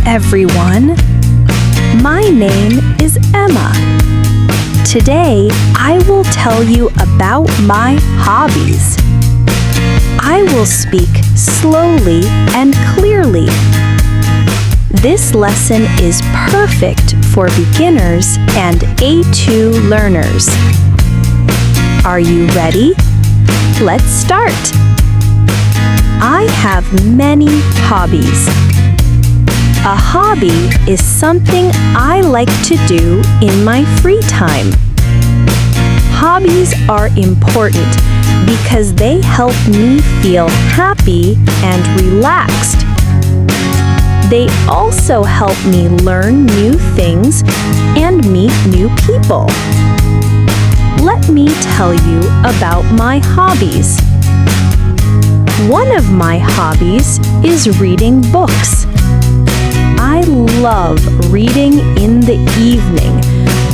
everyone. My name is Emma. Today, I will tell you about my hobbies. I will speak slowly and clearly. This lesson is perfect for beginners and A2 learners. Are you ready? Let's start. I have many hobbies. A hobby is something I like to do in my free time. Hobbies are important because they help me feel happy and relaxed. They also help me learn new things and meet new people. Let me tell you about my hobbies. One of my hobbies is reading books. I love reading in the evening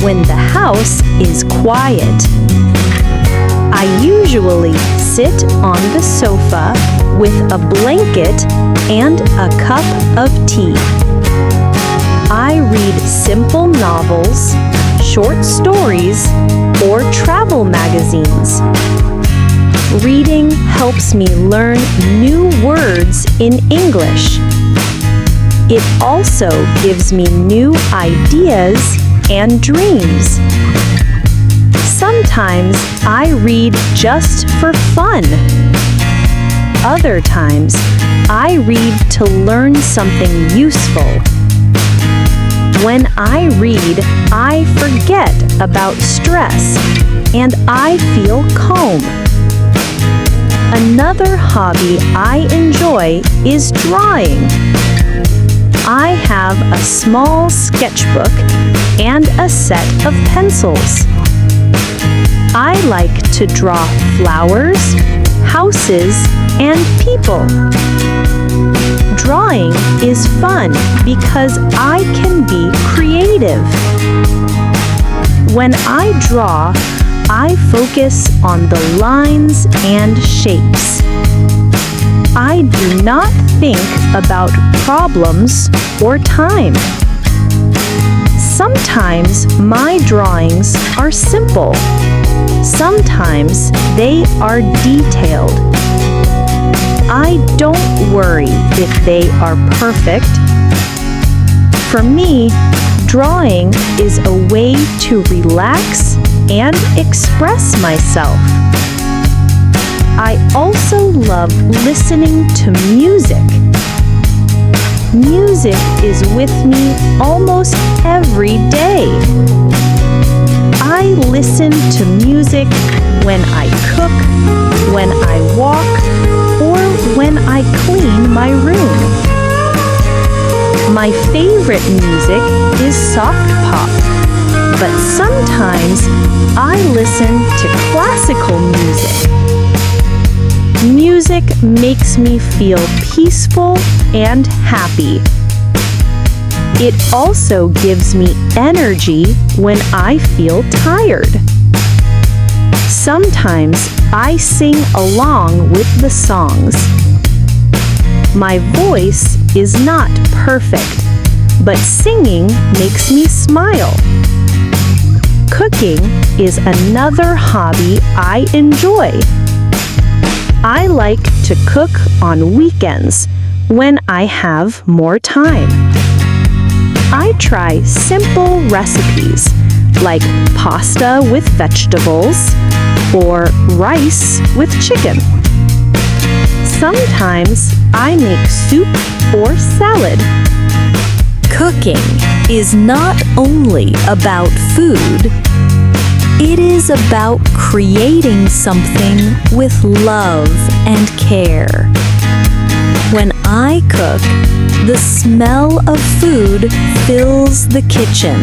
when the house is quiet. I usually sit on the sofa with a blanket and a cup of tea. I read simple novels, short stories, or travel magazines. Reading helps me learn new words in English. It also gives me new ideas and dreams. Sometimes I read just for fun. Other times, I read to learn something useful. When I read, I forget about stress and I feel calm. Another hobby I enjoy is drawing. I have a small sketchbook and a set of pencils. I like to draw flowers, houses, and people. Drawing is fun because I can be creative. When I draw, I focus on the lines and shapes. I do not think about problems or time. Sometimes my drawings are simple. Sometimes they are detailed. I don't worry if they are perfect. For me, drawing is a way to relax and express myself. I also love listening to music. Music is with me almost every day. I listen to music when I cook, when I walk, or when I clean my room. My favorite music is soft pop, but sometimes I listen to classical music. Music makes me feel peaceful and happy. It also gives me energy when I feel tired. Sometimes I sing along with the songs. My voice is not perfect, but singing makes me smile. Cooking is another hobby I enjoy. I like to cook on weekends when I have more time. I try simple recipes like pasta with vegetables or rice with chicken. Sometimes I make soup or salad. Cooking is not only about food. It is about creating something with love and care. When I cook, the smell of food fills the kitchen.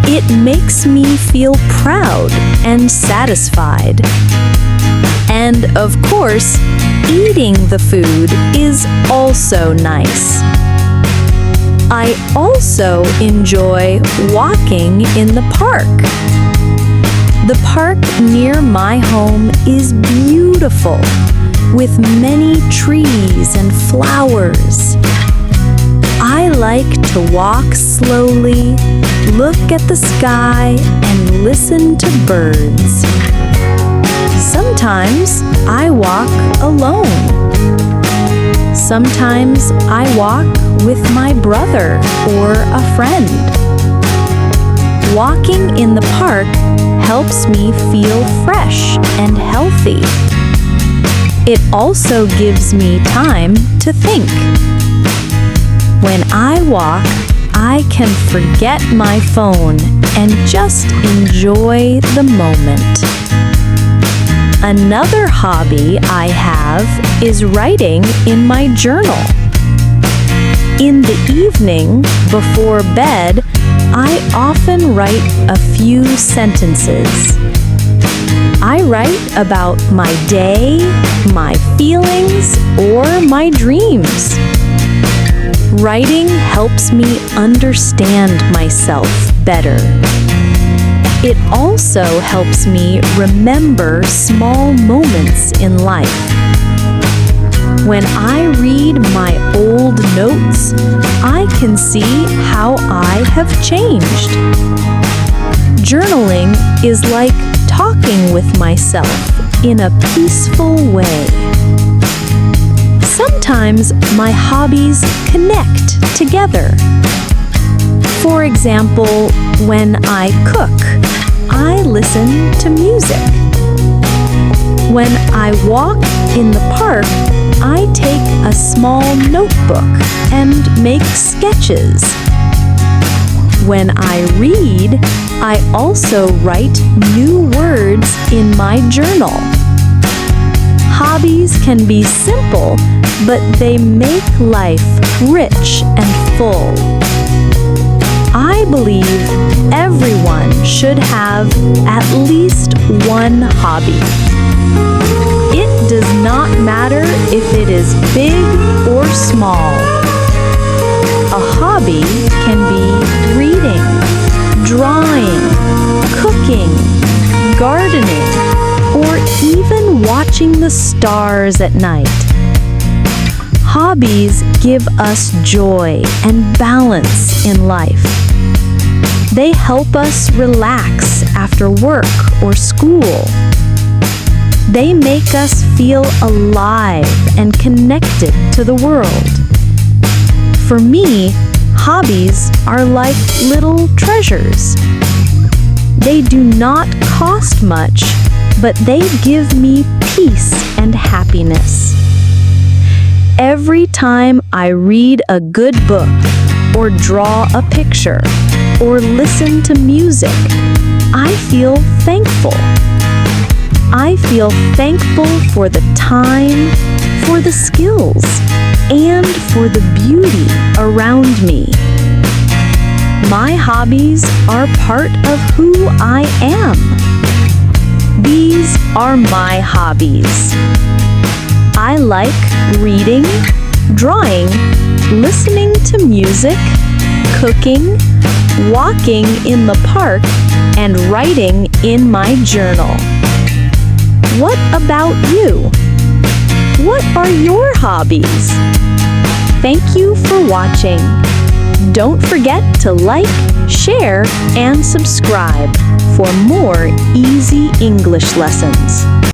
It makes me feel proud and satisfied. And of course, eating the food is also nice. I also enjoy walking in the park. The park near my home is beautiful, with many trees and flowers. I to walk slowly, look at the sky, and listen to birds. Sometimes I walk alone. Sometimes I walk with my brother or a friend. Walking in the park helps me feel fresh and healthy. It also gives me time to think. When I walk, I can forget my phone and just enjoy the moment. Another hobby I have is writing in my journal. In the evening, before bed, I often write a few sentences. I write about my day, my feelings, or my dreams. Writing helps me understand myself better. It also helps me remember small moments in life. When I read my old notes, I can see how I have changed. Journaling is like talking with myself in a peaceful way. Sometimes my hobbies connect together. For example, when I cook, I listen to music. When I walk in the park, I take a small notebook and make sketches. When I read, I also write new words in my journal. Hobbies can be simple, but they make life rich and full. I believe everyone should have at least one hobby. It does not matter if it is big or small. A hobby can be reading, drawing, cooking, gardening, or even watching the stars at night. Hobbies give us joy and balance in life. They help us relax after work or school. They make us feel alive and connected to the world. For me, hobbies are like little treasures. They do not cost much, but they give me peace and happiness. Every time I read a good book, or draw a picture, or listen to music, I feel thankful. I feel thankful for the time, for the skills, and for the beauty around me. My hobbies are part of who I am. These are my hobbies. I like reading, drawing, listening to music, cooking, walking in the park, and writing in my journal. What about you? What are your hobbies? Thank you for watching. Don't forget to like, share, and subscribe for more easy English lessons.